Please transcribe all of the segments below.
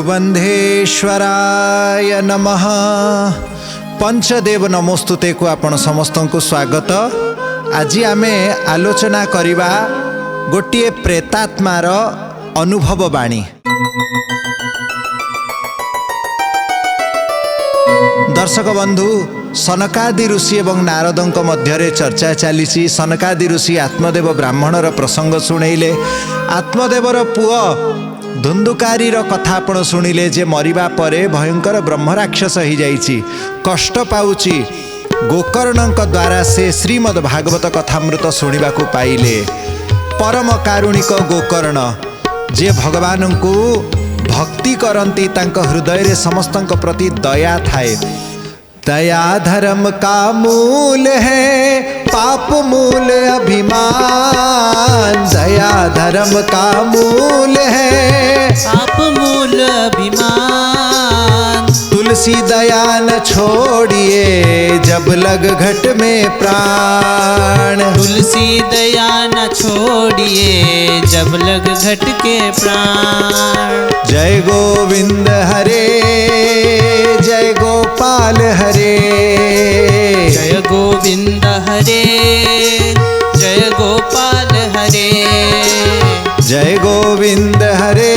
गुरुबंधेश्वराय नमः। पंचदेव नमोस्तुते को आपण समस्त को स्वागत। आज आमे आलोचना करिबा गोटिए प्रेतात्मार अनुभव बाणी। दर्शक बंधु, सनकादि ऋषि एवं नारदों मध्य चर्चा चली। सनकादि ऋषि आत्मदेव ब्राह्मणर प्रसंग शुणेले। आत्मदेवर पुओ धुंदुकारी कथा आपण शुणिले जे मरिबा परे भयंकर ब्रह्म राक्षस हो जाइछि, कष्ट पाउछि। गोकर्ण द्वारा से श्रीमद् भागवत कथामृत शुणा पाइले। परम कारुणिक गोकर्ण जे भगवान को भक्ति करती, तांक हृदय रे समस्तंक प्रति दया थाए। दया धर्म का मूल है, पाप मूल अभिमान। दया धर्म का मूल है, पाप मूल अभिमान। तुलसी दया न छोड़िए, जब लग घट में प्राण। तुलसी दया न छोड़िए, जब लग घट के प्राण। जय गोविंद हरे, जय गोपाल हरे। जय गोविंद हरे, जय गोपाल हरे। जय गोविंद हरे,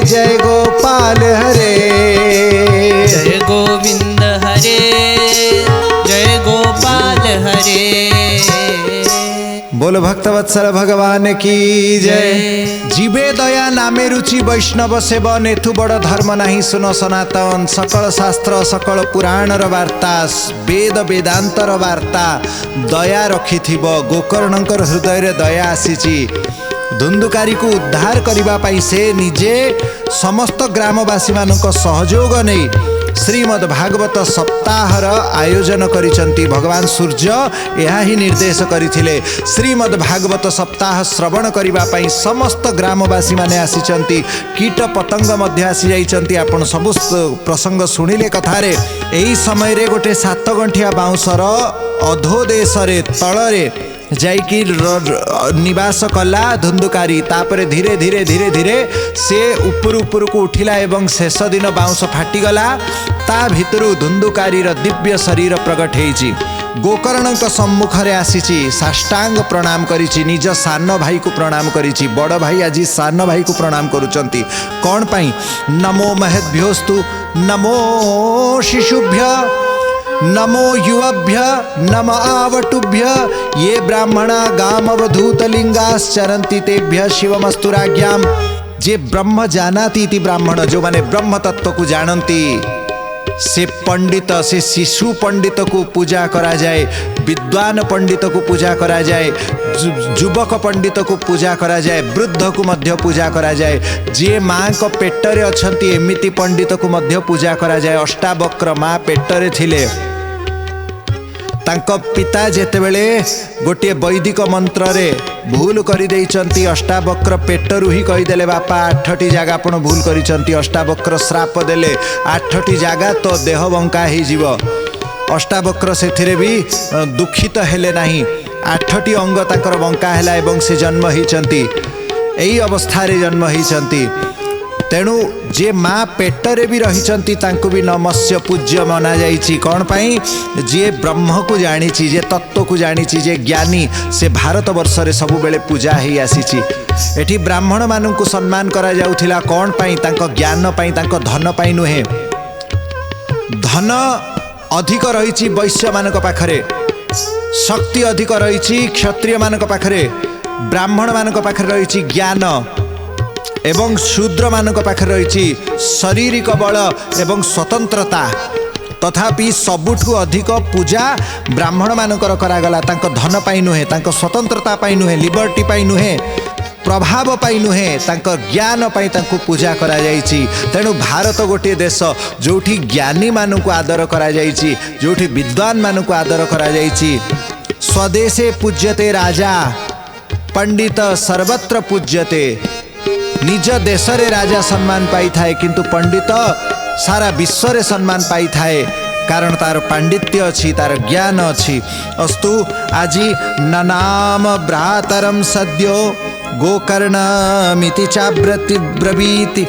जय गोपाल हरे। जय गोविंद हरे, जय गोपाल हरे। बोल भक्तवत्सल भगवान की जय। जीवे दया नामे रुचि, वैष्णव सेवन एथु बड़ धर्म नहीं। सुन सनातन, सकल शास्त्र सकल पुराणर वार्ता, वेद वेदांतर वार्ता दया रखिथिब। गोकर्णंकर हृदय रे दया आसीची। धुंदुकारी को उद्धार करबा पई से निजे समस्त ग्रामवासी मानक सहयोग नहीं श्रीमद् भागवत सप्ताहर आयोजन करिसंती। भगवान सूर्य यह ही निर्देश करथिले। श्रीमद् भागवत सप्ताह श्रवण करबा पई समस्त ग्रामवासी माने आसीचंती। कीट पतंग मध्य आसी जाइचंती। आपण सब प्रसंग सुनिले कथारे। एही समय रे गोटे 7 गंठिया बाउंसर अधोदेश रे तळरे जाइकी निवास कला धुंदुकारी। तापरे धीरे धीरे धीरे धीरे से ऊपर ऊपर को उठिला एवं शेष दिन बाउंस फाटीगला। ता भितरु धुंदुकारी दिव्य शरीर प्रकट होइछि। गोकर्ण सम्मुख रे आसीछि, साष्टांग प्रणाम करिछि। निज सान भाई को प्रणाम करिछि। बड़ भाई आज सान भाई को प्रणाम करुचंती। कौन पाई? नमो महद्भ्योस्तु, नमो शिशुभ्य, नमो युवभ्य, नम आवटुभ्य। ये ब्राह्मणा गामवधूतलिंगाश्चरन्ति तेभ्य शिवमस्तु राज्ञाम। जे ब्रह्म जानाति इति ब्राह्मण, जो माने ब्रह्म तत्व को जानती, से पंडित, से शिशु पंडित को पूजा करा जाए, विद्वान पंडित को पूजा करा जाए, युवक पंडित को पूजा करा जाए, वृद्ध को मध्य पूजा करा जाए। जे माँ को पेटरे अछंती एमिति पंडित को मध्य पूजा करा जाए। अष्टावक्र माँ पेटरे थिले। तांको पिता जेतेबेले गोटे वैदिक मंत्र रे भूल करि देइचंती। अष्टावक्र पेटरू ही कहीदेले, बापा 8टी जगह आपण भूल करिचंती। अष्टावक्र श्राप देले, 8टी जगह तो देह बंका ही जीव। अष्टावक्र सेथिरे भी दुखित हेले नहीं। 8टी अंग ताकर बंका हैला एवं से जन्म हिचंती। एही अवस्था रे जन्म हिचंती। तेणु जे माँ पेटरे भी रहिचंती तांको भी नमस्य पूज्य मना जाइछि। कौन पाई? जे ब्रह्म को जानिछि, जे तत्व को जानिछि, जे ज्ञानी, से भारत वर्ष रे सब बेले पूजा ही आसीछि। एठी ब्राह्मण मानन को सम्मान करा जाउथिला। कौन पाई? तांको ज्ञान पाई, तांको धन पाई नुहे। धन अधिक रहिछि वैश्य मानक पाखरे, शक्ति अधिक रहिछि क्षत्रिय मानक पाखरे, ब्राह्मण मानक पाखरे रहिछि ज्ञान एवं शूद्र मानक पाखे रही शारीरिक बल एवं स्वतंत्रता। तथापि सबुठु अधिक पूजा ब्राह्मण मानकर करागला। तांको धन पाई नुहे, तांको स्वतंत्रता पाई नुहे, लिबर्टी पाई नुहे, प्रभाव पाई नुहे, तांको ज्ञान पाई तांको पूजा करा जाइछि। तेणु भारत गोटे देश जोठी ज्ञानी मानक आदर करा जाइछि, जोठी विद्वान मानक आदर करा जाइछि। स्वदेशे पूज्यते राजा, पंडित सर्वत्र पूज्यते। निज देश रे राजा सम्मान पाई थाए, किंतु पंडित सारा विश्व रे सम्मान पाई थाए। कारण तार पांडित्य अच्छी, तार ज्ञान अच्छी। अस्तु आज ननाम भ्रातरम सद्यो गोकर्णमिति चाब्रति ब्रवीति।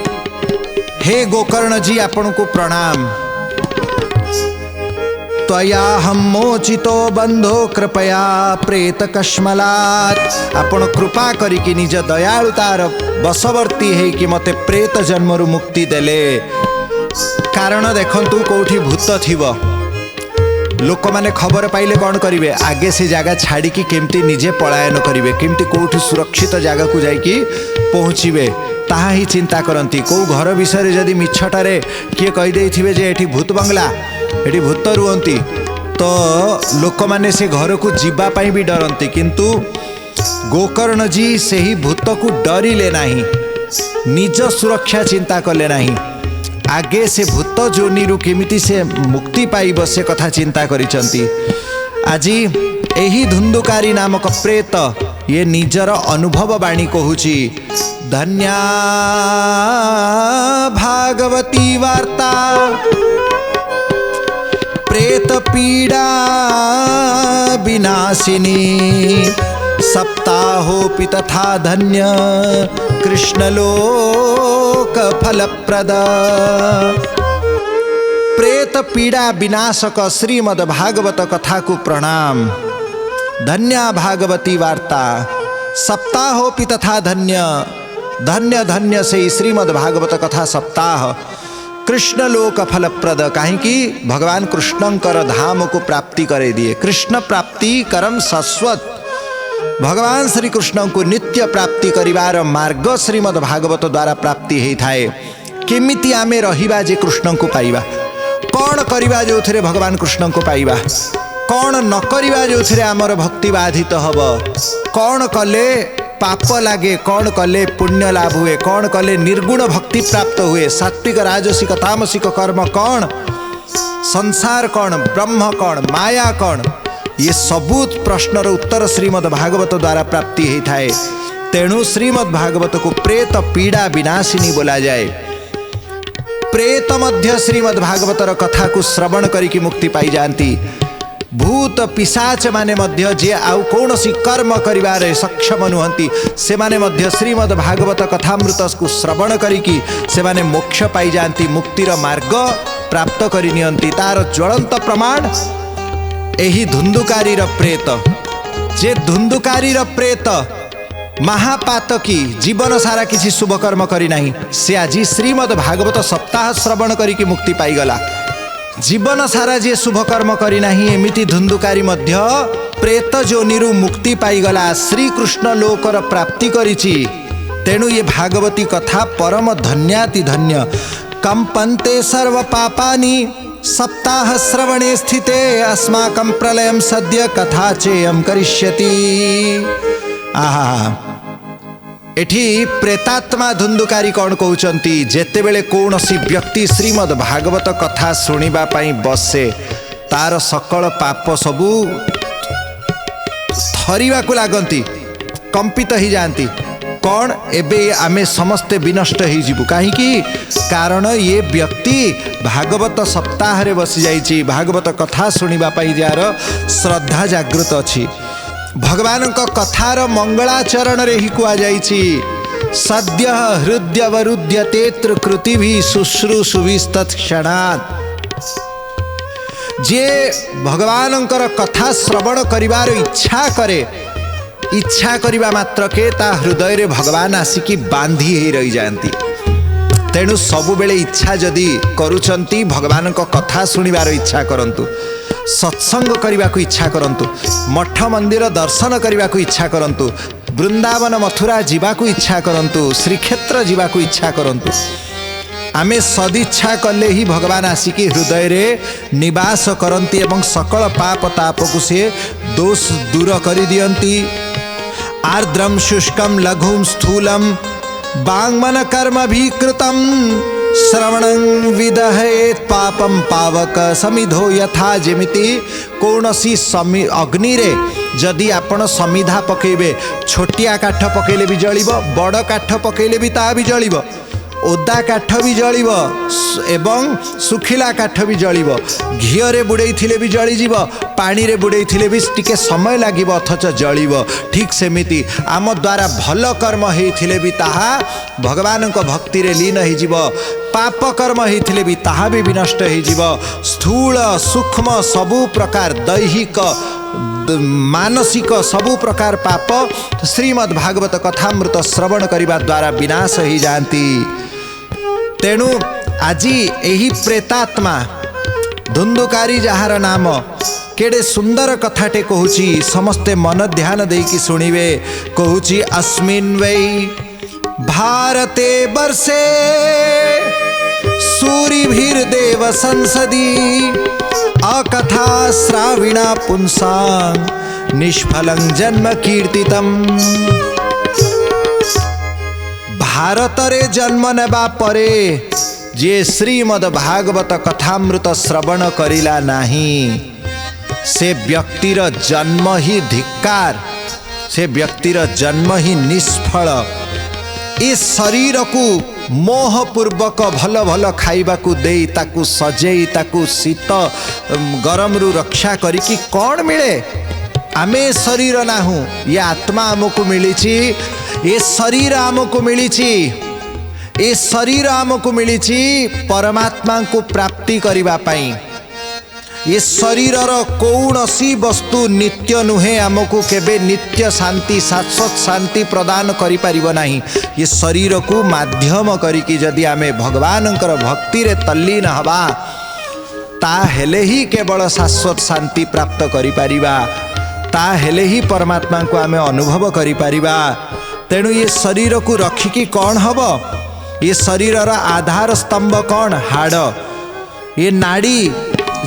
हे गोकर्ण जी आपण को प्रणाम। त्वया हम मोचितो बंधो कृपया प्रेत कश्मलात्। आपण कृपा करिकी निज दयालुतार बसवर्ती है कि मते प्रेत जन्मरु मुक्ति देले। कारण देखंतु कोठी भूत थिबो, लोक माने खबर पाइले कौन करिवे, आगे से जगह छाड़ी की केमती निजे पलायन करिवे, केमती कोठी सुरक्षित जगह को जाइकी पहुँचीबे ताहा ही चिंता करती। को घर विषय जदि मिछटारे किए कहीदे जे एठी भूत बंगला एठी भूत रुहंती तो लोक माने से घर को जीवा पाई भी डरती, किंतु गोकर्ण जी से ही भूत को डरिले नहीं, निज सुरक्षा चिंता कले नहीं, आगे से भूत जोनिरु केमिति से मुक्ति पाइब से कथा चिंता करिसंती। आजी एही धुंदुकारी नामक प्रेत ये निजर अनुभव बाणी कहूची। धन्या भागवती वार्ता प्रेत पीड़ा विनाशिनी, सप्ताहोपि तथा धन्य कृष्णलोक फलप्रद। प्रेत पीड़ा विनाशक श्रीमद् भागवत कथा को प्रणाम। धन्या भागवती वार्ता सप्ताहोपि तथा धन्य, धन्य धन्य से श्रीमद् भागवत कथा सप्ताह कृष्ण लोक फलप्रद। कहीं भगवान कृष्णंकर धाम को प्राप्ति करे दिए। कृष्ण प्राप्ति करम शाश्वत, भगवान श्री कृष्ण को नित्य प्राप्ति करिवार मार्ग श्रीमद् भागवत द्वारा प्राप्ति होई थाए। केमिति आमे रहिबा जे कृष्ण को पाइबा, कौन करिबा जो थरे भगवान कृष्ण को पाइबा, कौन न करिबा जो थरे आमर भक्ति बाधित हब, कौन कले पाप लागे, कौन कले पुण्य लाभ हुए, कौन कले निर्गुण भक्ति प्राप्त हुए, सात्विक राजसिक तामसिक कर्म कौन, संसार कौन, ब्रह्म कौन, माया कौन, ये सबू प्रश्नर उत्तर श्रीमद् भागवत द्वारा प्राप्ति होता है। तेणु श्रीमद् भागवत को प्रेत पीड़ा विनाशिनी बोला जाए। प्रेत मध्य श्रीमद् भागवतर कथा को श्रवण करिकी मुक्ति पाई जाती। भूत पिशाच माने मध्य जे आउ कौनसी कर्म करिवारे सक्षम नुहंती से माने मध्य श्रीमद् भागवत कथामृत को श्रवण करिकी से माने मोक्ष पाई जाती, मुक्तिर मार्ग प्राप्त करि नियंती। तार ज्वलंत प्रमाण एही धुंदुकारी प्रेत, जे धुंदुकारी प्रेत महापातकी जीवन सारा किसी शुभ कर्म करी नहीं, से आज श्रीमद् भागवत सप्ताह श्रवण करिकी मुक्ति पाईगला। जीवन सारा जे शुभ कर्म करी नहीं एमिति धुंदुकारी मध्य प्रेत जोनिरु मुक्ति पाईगला, श्री कृष्ण लोकर प्राप्ति करिछि। तेणु ये भागवती कथा परम धन्याति धन्य। कंपन्ते सर्व पापानि सप्ताह श्रवणे स्थिते अस्माकं प्रलयं सद्य कथा चेयं करिष्यति। आहा, एठी प्रेतात्मा धुंदुकारी कौन कहउचंती, जेते बेले कौनसी व्यक्ति श्रीमद् भागवत कथा सुनिबा पाई बसे तार सकल पाप सबू थरिबा को लागंती, कंपित ही जानती। कौन एबे आमे समस्ते विनष्ट ही जीवु, काहीकि कारण ये व्यक्ति भागवत सप्ताह रे बसी जाइछि, भागवत कथा सुनिबा पाई जार श्रद्धा जागृत अछि। भगवान का कथार मंगलाचरण रे ही कुआ जाइछि। सद्य हृदयवरुध्यतेत्र कृतिभि शुश्रूषुभिस्तत्क्षणात्। जे भगवानंकर कथा श्रवण करिवार इच्छा करे, इच्छा करिबा मात्र के ता हृदय रे भगवान आसिकी बांधी ही रही जाती। तेणु सबु बेले इच्छा जदि करूचंती भगवान को कथा सुनिबार इच्छा करंतु, सत्संग करने को इच्छा करंतु, मठ मंदिर दर्शन करने को इच्छा करंतु, वृंदावन मथुरा जीवा को इच्छा करंतु, श्रीक्षेत्र जीवा को इच्छा करंतु। आमे सदिच्छा कले ही भगवान आसिकी हृदय रे निवास करंती एवं सकल पाप ताप को से दोष दूर करि दियंती। आर्द्रम शुष्कम लघुम स्थूलम वांगमन कर्म भी कृतम श्रवणं विदहेत पापम पावक समिधो यथा। जेमिति कौनसी अग्नि रे जदि आपण समिधा पकेबे, छोटिया काठ पकेले भी जलिब, बड़ काठ पकेले भी ता भी जलिब, ओदा काठ भी जलिब एवं सुखिला काठ भी जलिब घीरे बुड़े थिले भी जलिଯିब पानी रे बुड़े थिले भी टिके समय लागिब अथच जलिब ठीक सेमिति आम द्वारा भल कर्म होइथिले भी ताहा भगवान को भक्ति रे लीन होइजिब पाप कर्म होइथिले भी ताहा भी विनष्ट होइजिब स्थूल सूक्ष्म सबु प्रकार दैहिक मानसिक सबु प्रकार पाप श्रीमद् भागवत कथामृत श्रवण करने द्वारा विनाश हो जाती। तेणु आज यही प्रेतात्मा धुंधुकारी जार नाम केड़े सुंदर कथाटे कहूची समस्ते मन ध्यान देकी शुणिबे कहूची अस्मिन् वै भारते वर्षे सूरिभिर्देव संसदी अकथा श्राविणा पुंसां निष्फलं जन्म कीर्तितम। भारत रे जन्म नेबा परे जे श्रीमद् भागवत कथामृत श्रवण करिला नाही से व्यक्तिर जन्म ही धिक्कार से व्यक्तिर जन्म ही निष्फल। इस शरीर को मोहपूर्वक भल भल खाइबा को देई ताकू सजेई ताकू शीत गरम रु रक्षा करिकी कौन मिले आमे शरीर नाहू ये आत्मा आमको मिली ये शरीर आमको मिली ये शरीर आमको मिली परमात्मा को प्राप्ति करिबा पाई। ये शरीर कौनसी वस्तु नित्य नुहे आमको केबे नित्य शांति शाश्वत शांति प्रदान करि परिबो नाही। ये शरीर को माध्यम करिकी जदि आमे भगवानंकर भक्ति रे तल्लीन हवा ताहेले ही केवल शाश्वत शांति प्राप्त करि परिबा ताहेले ही परमात्मा को आमे अनुभव करि परिबा। तेणु ये शरीर को रखिकी कौन हबो ये शरीर आधार स्तंभ कौन हाड़ ये नाड़ी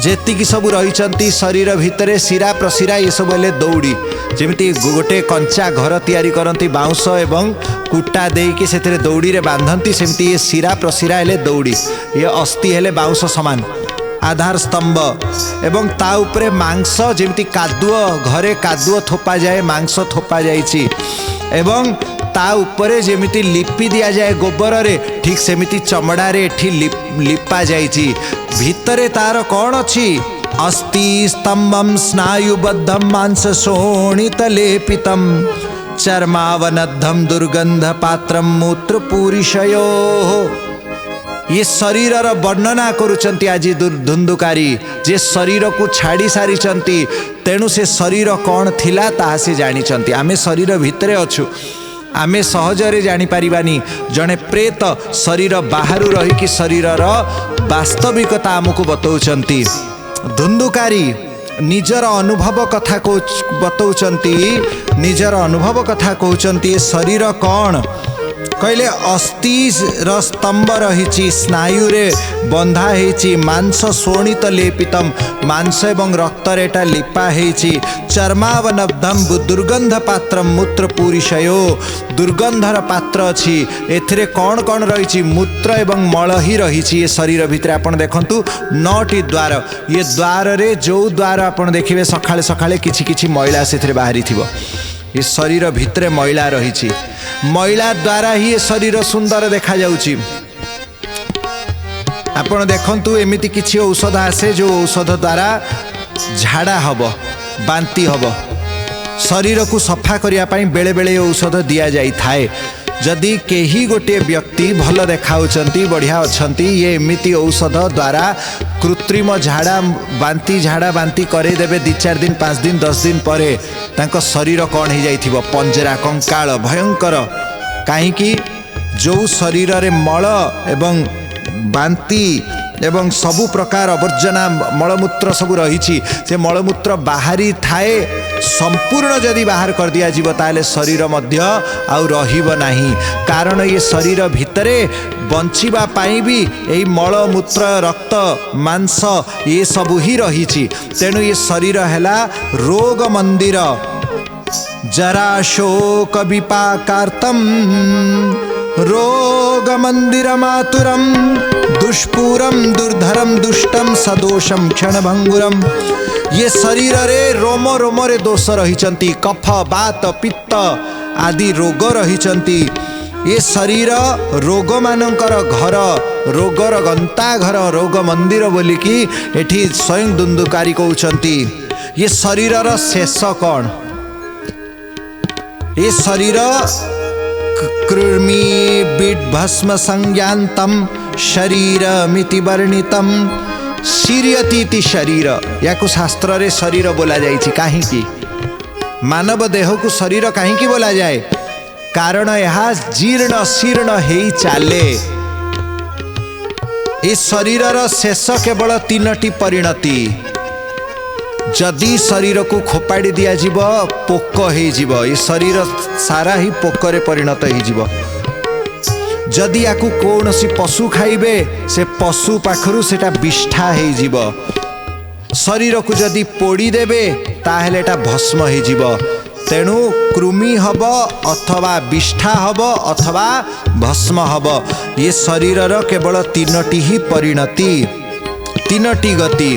जेतिकी सब रही शरीर भितर शिरा प्रशिरा ये सब हेले दौड़ी जमीती गोटे कंचा घर तैयारी करती बाउंश एवं कुटा देकी से दौड़ी रे बांधती सेमती ये शिरा प्रशिरा हेले दौड़ी ये अस्थि हेले बाउंश समान आधार स्तंभ एवं ता उपरे मांस जमीती कादुओ घरे कादुओ थोपा जाए मांस थोपा जाइछि एवं ता उपरे जेमिति लिपि दिया जाए गोबर रे ठीक सेमिति चमड़ा रे एठी लिपा जाइछि भितरे तार कौन अच्छी अस्ति स्तंभम स्नायुबद्धम मांस शोणित लेपितम चर्मावनद्धम दुर्गंध पात्रम मूत्र पूरिशयो। ये शरीर वर्णना करुचंती आज धुंधुकारी जे शरीर को छाड़ी सारी तेणु से शरीर कौन थिला ताहा से जानी आमे शरीर भितरे अच्छु आमे सहजरे जानी पारिबानी जड़े प्रेत शरीर बाहरु रही शरीर वास्तविकता आमको बतौचंती। धुंधुकारी निजर अनुभव कथा को बतौचंती निजर अनुभव कथा कहउचंती ये शरीर कौन कहले अस्थि स्तंभ रही स्नायु रे बंधा हेची मांस शोणित लेपितम मांस एवं रक्त रेटा लिपा हेची चर्मावनब्धम दुर्गंध पात्र मूत्र पूरिशयो दुर्गंधर पात्र अच्छी एथिरे कौन कौन रही मूत्र एवं मल ही रही ये शरीर भितर आपन देखंतु 9टी द्वार ये द्वार रे जो द्वार आपन देखिबे सखाळे सखाळे किछि किछि मैला सेथिरे बाहरी थिबो ये शरीर भितरे मैला रही मैला द्वारा ही ये शरीर सुंदर देखा जाउची। आपण देखंतु एमिति किछि औषध आसे जो औषध द्वारा झाड़ा हब बांती हब शरीर को सफा करिया पई बेले बेले औषध दिया जाई थाए जदि केही गोटे व्यक्ति भल देखाउचंती बढ़िया अछंती ये एमिति औषध द्वारा कृत्रिम झाड़ा बांती करे देबे 2-4 दिन 5 दिन 10 दिन परे तांको शरीर कौन हो जाइथिबो पंजरा कंकाल भयंकर काहींकि जो शरीर रे मल एवं बांती एवं सबु प्रकार आवर्जना मलमूत्र सब रही से मलमूत्र बाहरी थाए संपूर्ण जदि बाहर कर दिया जीव ताले शरीर मध्य आउ रहिब नाही कारण ये शरीर भितरे बंचिबा पाई भी यही मलमूत्र रक्त मांस ये सबु ही रही तेणु ये शरीर हैला रोग मंदिर जरा शोक विपाकार्तम रोग मंदिर मातुरम दुष्पूरम दुर्धरम दुष्टम सदोषम क्षणभंगुरम। ये शरीर रे रोम रोम रे दोष रही कफ बात पित्त आदि रोग रही ये शरीर रोग मानकर घर, रोगर गंता घर, रोग मंदिर बोलिकी एठी स्वयं दुंदुकारी कहउछंती। ये शरीरर शेष कौन? ये शरीर कृमि बीड भस्म संज्ञातम शरीरमिति वर्णितम शीर्यतीति शरीर। याकु शास्त्र रे शरीर बोला जाइछि। काहेकि मानव देह को शरीर काहेकि बोला जाए? कारण यह जीर्ण शीर्ण हेई चाले। इस शरीरर शेष केवल तीनटी परिणति। जदि शरीर को खोपाड़ी दिया जीव पोक हो जीव, ये शरीर सारा ही पोकरे परिणत हो जीव। जदि याकू कौन सी पशु खाइबे से पशु पाखरु सेटा विष्ठा हो जीव। शरीर को जदि पोड़ी देबे ताहेले एटा भस्म हो जीव। तेणु कृमि हब अथवा विष्ठा हब अथवा भस्म हब। ये शरीरर केवल तीनटी ही परिणति, तीनटी गति।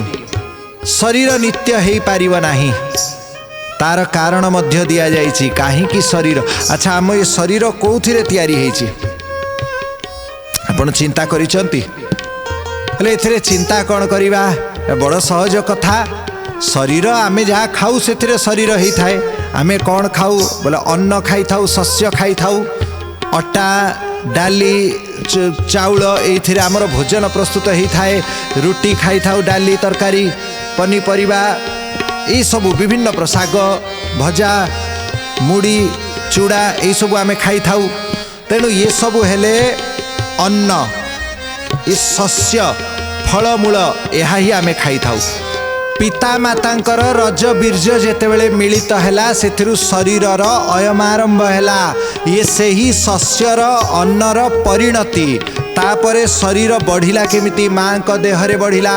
शरीर नित्य हो पारिब नाही। तार कारण मध्य दिया जाइछि। काहेकि शरीर? अच्छा, आम ये शरीर कोउथिरे तयारी हेछि आपण चिंता करिसंती? हेले एथिरे चिंता कौन करिबा? बड़ सहज कथा। शरीर आमे जहाँ खाऊ से शरीर ही थाए। आमे कौन खाऊ बोले अन्न खाई थाऊ, शस्य खाई थाऊ, अटा डाली चाउल एथिरे आमर भोजन प्रस्तुत ही थाए। रुटी खाई थाऊ, डाली तरकारी पनीपरिबा ये सबू विभिन्न प्रसाद भजा मुड़ी चूड़ा ये सबू आमे खाई थाऊ। तेणु ये सबू हेले अन्न, ये शस्य फलमूल यह ही आमे खाई थाऊ। पिता मातांकर रज बीर्ज जेतेबेले मिलित हैला सेथिरु शरीरर अयमारंभ हैला। ये से ही शस्यर अन्नर परिणति। तापरे शरीर बढ़िला केमिति? माँ का देहरे बढ़िला।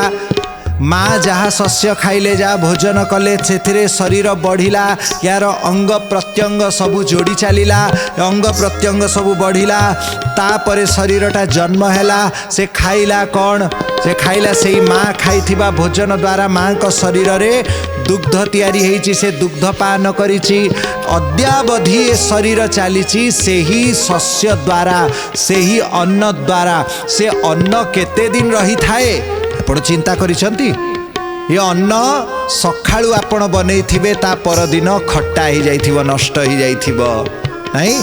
माँ जहाँ शस्य खाइले, जहाँ भोजन कले से शरीर बढ़िला। यार अंग प्रत्यंग सबू जोड़ी चलिला, अंग प्रत्यंग सबू बढ़िला। तापरे शरीरटा जन्म हैला। से खाइला कौन? से खाइला से माँ खाइथिबा भोजन द्वारा माँ का शरीर रे दुग्ध तैयारी हेछि। से दुग्ध पान करिछि। अद्यावधि ये शरीर चलीछि से ही शस्य द्वारा, से ही अन्न द्वारा। से अन्न केते दिन रही थाए आपण चिंता करिसंती? ये अन्न सखाळु आपण बनेइथिबे ता परदिन खट्टा ही जाइथिबो, नष्ट ही जाइथिबो। नहीं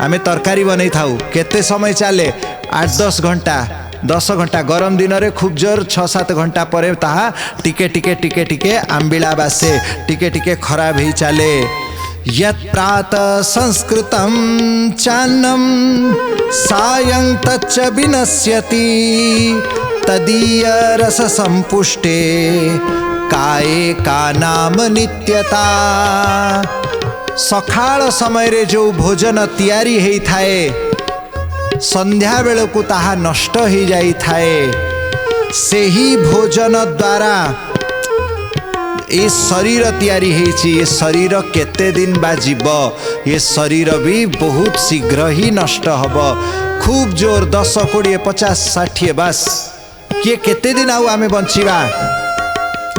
आमे तरकारी बनै थाउ, केते समय चले? 8-10 घंटा, 10 घंटा। गरम दिन रे खूब जोर 6-7 घंटा परे ताहा टिके टिके टिके टिके आंबिला बासे, टिके टिके खराब ही चले। यत् प्रातः संस्कृतं चान्नं सायं तच्च विनश्यति तदीय रस संपुष्टे काये का नाम नित्यता। सखाळ समय रे जो भोजन तैयारी हेई थाए संध्या बेलकु ताहा नष्ट हो जाई थाए। से ही भोजन द्वारा ये शरीर तैयारी हेछि। ये शरीर केते दिन बा जीव? ये शरीर भी बहुत शीघ्र ही नष्ट हब। खूब जोर 10, 20, 50, 60 बस। किए केते दिन आउ आमे बंचिबा?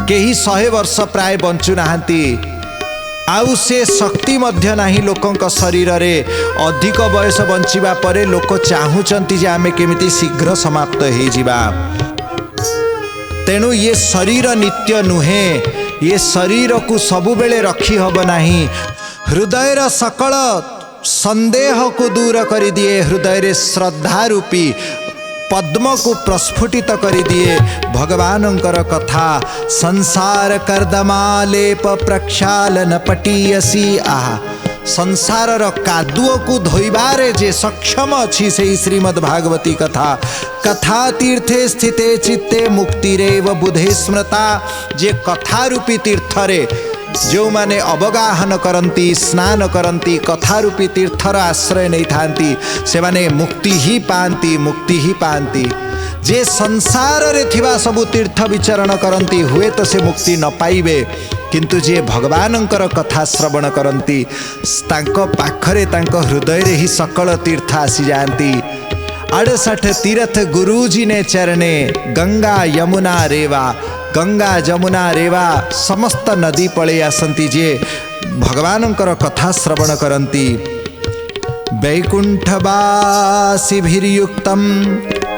केही 100 वर्ष प्राय बंचु नाहंती। आउ से शक्ति मध्य नाही लोकंक शरीर रे। अधिक बयस बंचिबा परे लोक चाहुचंती जे आमे केमिति शीघ्र समाप्त हे जिबा। तेणु ये शरीर नित्य नुहे। ये शरीर को सबु बेले रखी हब नाही। हृदयर सकल संदेह को दूर कर दिए। हृदय रे श्रद्धा रूपी पद्म को प्रस्फुटित कर दिए भगवानंकर कथा। संसार कर्दमालेप प्रक्षालन पटीयसी। आहा, संसार कादुओ को धोइबारे जे सक्षम अच्छी से श्रीमद् भागवती कथा। कथा तीर्थे स्थिते चित्ते मुक्तिरेव बुधे स्मृता। जे कथा रूपी तीर्थ रे जो माने अवगाहन करती, स्नान करती, कथा रूपी तीर्थर आश्रय नहीं थांती, से माने मुक्ति ही पांती, मुक्ति ही पांती। जे संसार रे थिबा सबु तीर्थ विचरण करती हुए तो से मुक्ति न पाइबे, किंतु जे भगवानंकर कथा श्रवण करती तांको पाखरे तांको हृदय रे ही सकल तीर्थ आसी जाती। 68 तीर्थ गुरुजी ने चरणे, गंगा यमुना रेवा। गंगा जमुना रेवा समस्त नदी पड़े आसंती जे भगवानंकर कथा श्रवण करती। वैकुंठवासिभिर्युक्तं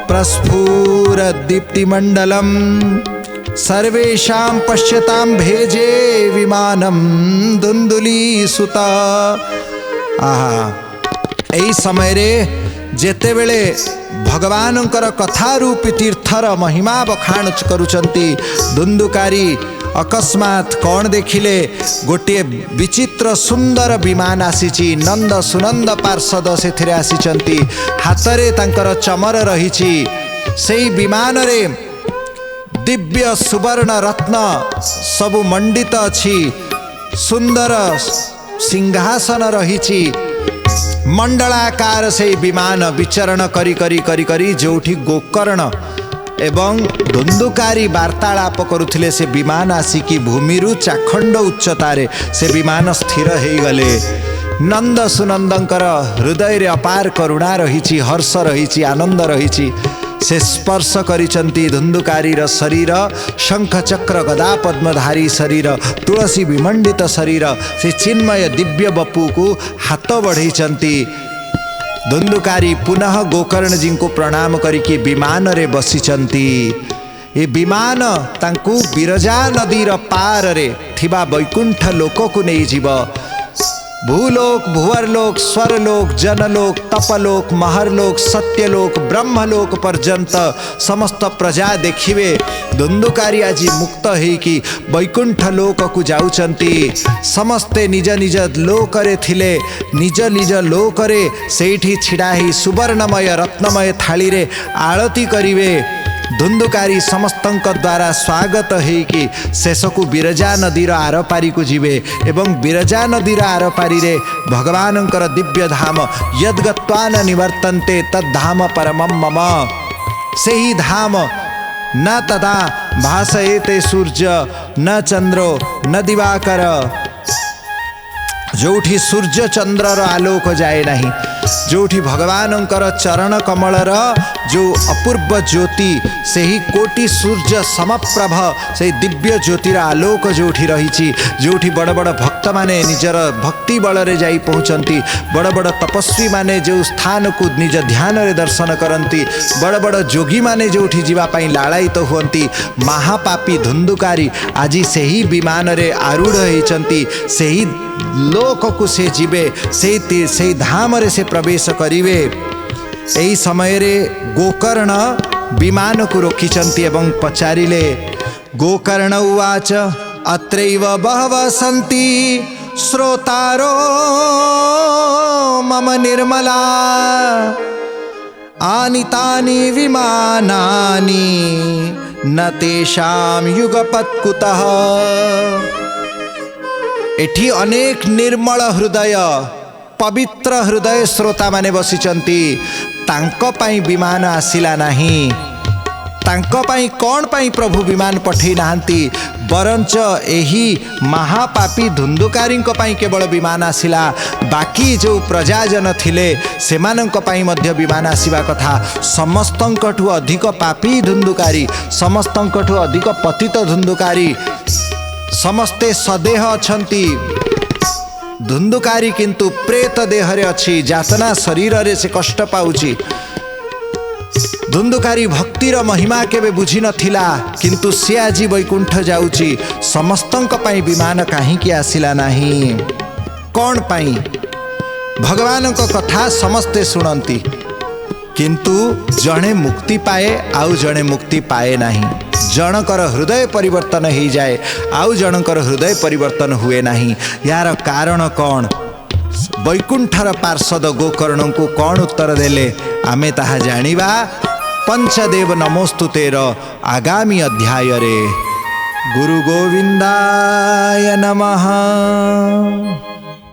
प्रस्फुरदीप्तिमण्डलं सर्वेषां पश्यतां भेजे विमानं दुंदुलीसुत। आहा एई समय रे जेतेबेले भगवानंकर कथा रूपी तीर्थर महिमा बखाण करुचंती दुंदुकारी अकस्मात कौन देखिले गोटे विचित्र सुंदर विमान आसीची। नंद सुनंद पार्षद से आसीचंती, हाथरे तांकर चमर रहिची। सेई विमान रे दिव्य सुवर्ण रत्न सबु मंडित अछि, सुंदर सिंहासन रहिची। मंडलाकार से विमान विचरण करी करी करी करी जोठी गोकर्ण एवं धुंदुकारी वार्तालाप करुथिले से विमान आसिकी भूमिरु चाखंड उच्चतारे से विमान स्थिर हो गले। नंद सुनंदंकर हृदय रे अपार करुणा रहिची, हर्ष रहिची, आनंद रहिची। से स्पर्श करिचंती धुंदुकारीर शरीर, शंख चक्र गदा पद्मधारी शरीर, तुलसी विमंडित शरीर। से चिन्मय दिव्य बपू को हाथ बढ़ाइचंती। धुंदुकारी पुनः गोकर्ण जी को प्रणाम करके विमान रे बसिचंती। ये विमान तांकु बिरजा नदीर पार रे थिबा वैकुंठ लोक को नहीं जीव। भूलोक, भुवरलोक, स्वरलोक, जनलोक, तपलोक, महरलोक, सत्यलोक, ब्रह्मलोक पर्यंत समस्त प्रजा देखिवे धुंदुकारी आज मुक्त होइकी वैकुंठ लोक को जाउचंती। समस्ते निज निज लोकरे थिले, निज निज लोकरे सेठी छिड़ा ही सुवर्णमय रत्नमय थाली रे आरती करिवे। धुंदुकारी समस्तंक द्वारा स्वागत होइकी शेषकु बिरजा नदीर आरपारी को जीवे एवं बिरजा नदीर आरपारी रे भगवानंकर दिव्य धाम यद्गत्वान निवर्तन्ते तद्धाम परमं मम। सेही धाम न तदा भासयेते सूर्य न चंद्रो न दिवाकर, जोठी सूर्य चंद्रर आलोक जाए नहीं, जोठी भगवानंकर चरण कमलर जो अपूर्व ज्योति से ही कोटि सूर्य समप्रभ से दिव्य ज्योतिर आलोक जोठी रही, जोठी बड़ बड़ भक्त माने निजर भक्ति बल रे जाई पहुँचती, बड़ बड़ तपस्वी माने जो स्थान को निज ध्यान रे दर्शन करती, बड़ बड़ जोगी माने जोठी जीवापाई लालायित तो हुअंती। महापापी धुंदुकारी आज से ही विमान रे आरूढ़ होइचंती, से ही लोक को से जीवे, से धाम रे से प्रवेश करिवे। एही समय रे गोकर्ण विमान को रोकिचंती एवं पचारिले। गोकर्ण उवाच अत्रैव बहवः सन्ति श्रोतारो मम निर्मला आनीतानि विमानानि न तेषां युगपत् कुतः। एठी अनेक निर्मल हृदय पवित्र हृदय श्रोता माने बसिचंती, तांको पाई विमान आसिला नहीं। तांको पाई कौन पाई प्रभु विमान पठेई नाहंती, बरंच एही महापापी धुंदुकारींको पाई केवल विमान आसिला। बाकी जो प्रजाजन थिले सेमानंको पाई मध्य विमान आसिबा कथा। समस्तंकठु अधिक पापी धुंदुकारी, समस्तंकठु अधिक पतित धुंदुकारी, समस्ते सदेह अछंती। धुंदुकारी किंतु प्रेत देह रे अछि, जातना शरीर रे से कष्ट पाउची। धुंदुकारी भक्तिर महिमा केबे बुझी नथिला, किंतु से आज वैकुंठ जाउची। समस्तंक पाई विमान काहे कि आसिला नहीं, कौन पाई? भगवान को कथा समस्ते सुनंती, किंतु जड़े मुक्ति पाए आउ जड़े मुक्ति पाए नहीं। जनकर हृदय परिवर्तन हो जाए, आउ जनकर हृदय परिवर्तन हुए नहीं। यार कारण कौन? वैकुंठर पार्षद गोकर्ण को कौन उत्तर देले आमे ताहा जानिबा पंचदेव नमोस्तुतेर आगामी अध्याय रे। गुरु गोविंदाय नमः।